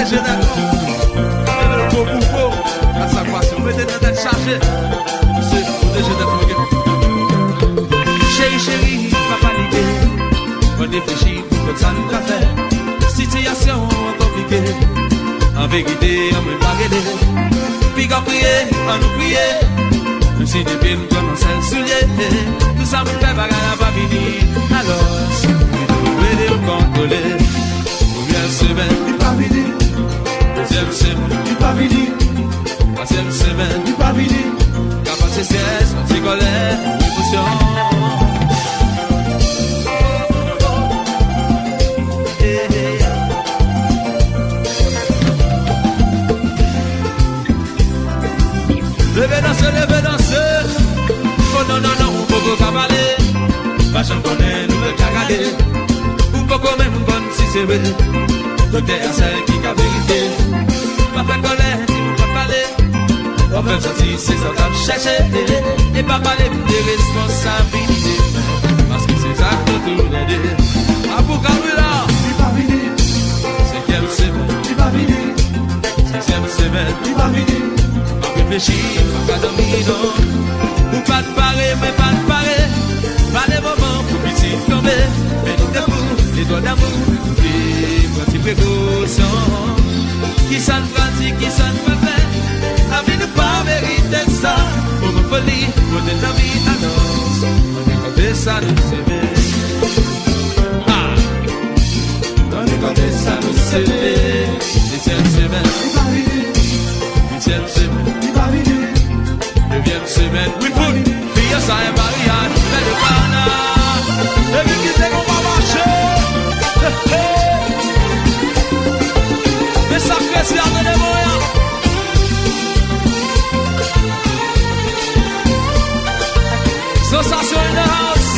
protéger d'accord. Le beau bouffe, à sa passion, mettez dans tête chargée. C'est protéger d'accord. Chérie, papa l'idée. On réfléchit pour que ça nous fait. Situation compliquée. En vérité, on me parle. Puis qu'on prie, on nous prie. Même si depuis nous commençons à le soulier. Tout ça me fait bagarre à pas venir. Alors, si vous voulez nous contrôler. Première semaine, il pas venir. Deuxième semaine, il pas venir. Troisième semaine, il pas venir. Capacité stress, anti-colère, émotion. Levez danser. Oh non, on peut pas cavaler. Pas j'en connais, nous le cagaler. Ou pas quand même bonne si c'est vrai. Tout est à celle qui a vérité. Pas fait connaître, nous pas parler. On peut sortir, c'est ça qu'on cherche. Et pas parler des responsabilités. Parce que c'est ça que tout les deux. Ah, pour Camilla, il va venir. Cinquième semaine, il va venir. Sixième semaine, il va venir. Réfléchis, pas qu'à dormir, non. Ou pas de parer, mais pas de parer. Pas les moments pour petit tomber. Mais nous debout, les doigts d'amour. Des petites précautions. Qui s'en pratique, qui s'en fait. La vie ne pas mériter ça. Pour me folie, pour des amis, annonce. On est comme ça, nous s'aimer. Ah! On est comme ça, nous s'aimer. Septième semaine. Huitième semaine. Neuvième semaine, oui, foot, fille, ça est Marianne, mais le pana, et puis qui sait qu'on va marcher, mais ça fait se garder les moyens. Sensation in the house,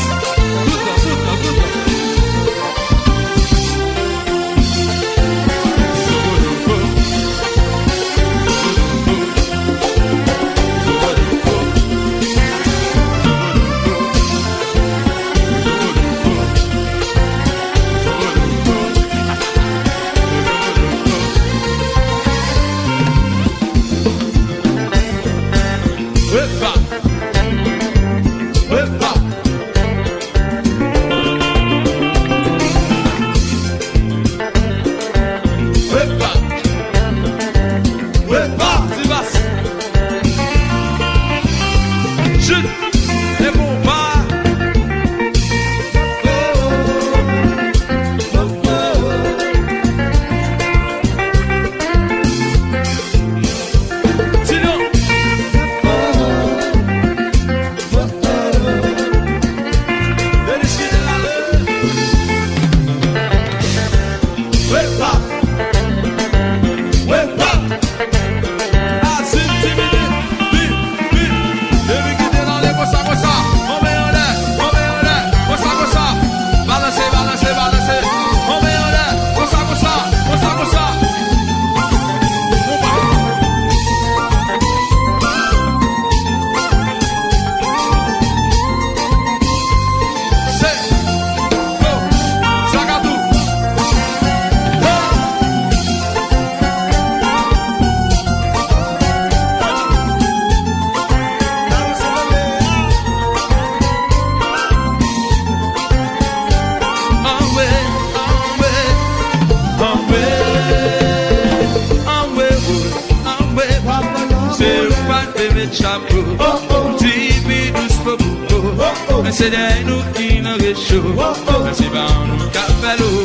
good. C'est nous qui nous réchauffent. C'est pas nous qui fait l'eau.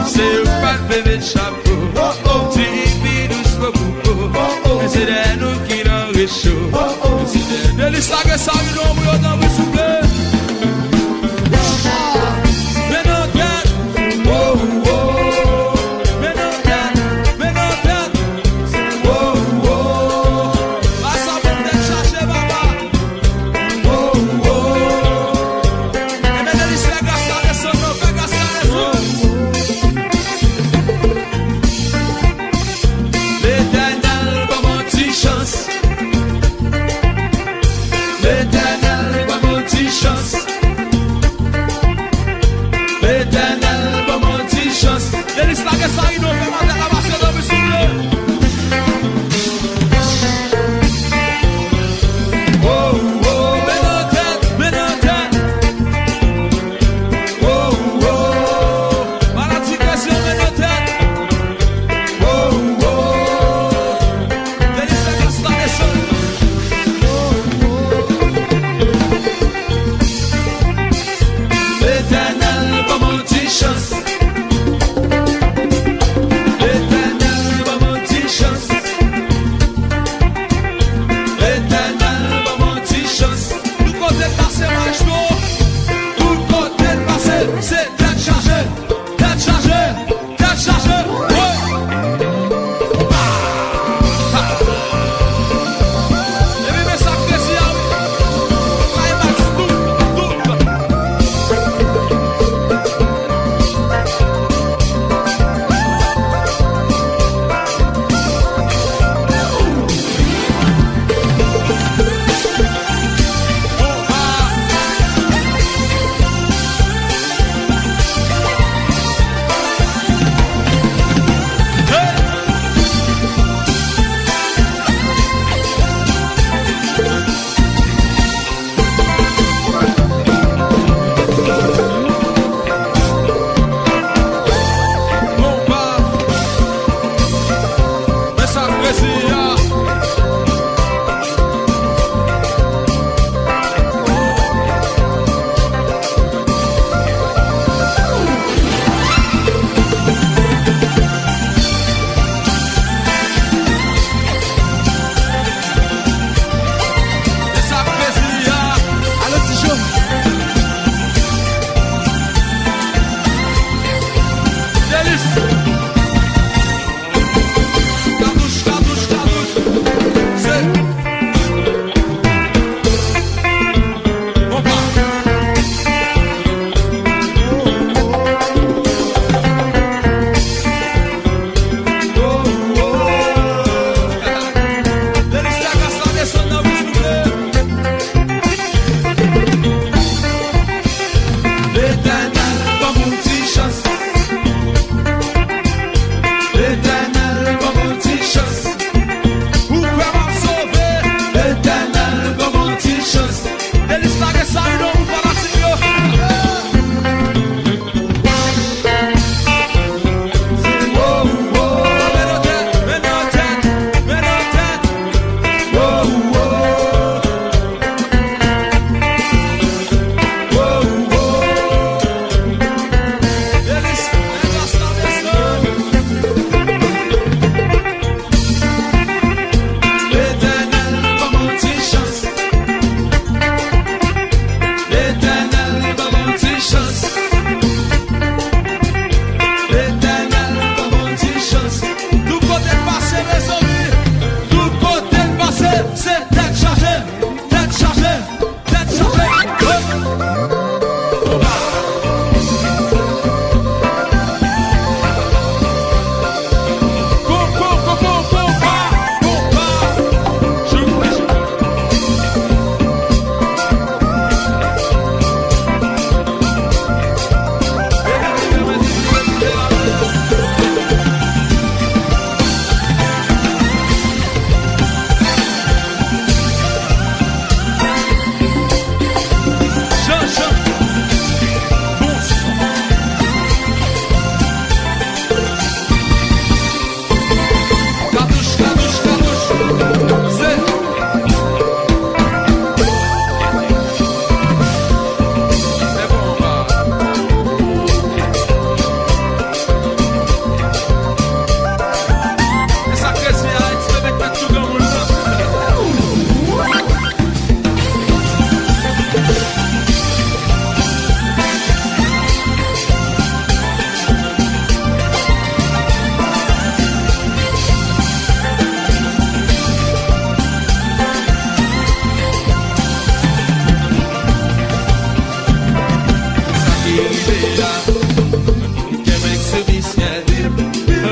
C'est pas le bébé de chapeau. Tibi douce pour c'est nous qui nous réchauffent. C'est l'histoire que ça nous donne dans le souffle.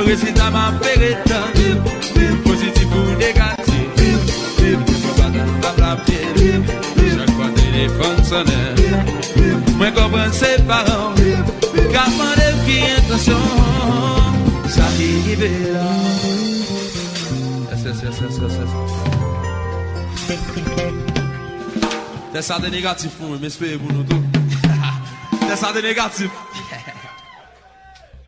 résultat m'a fait positif ou négatif. Chaque fois téléphone sonne, moi comprends ses parents, car moi de qui intention. arrivé là. Yes. C'est ça de négatif pour moi, mais c'est pour nous tous. C'est ça de négatif.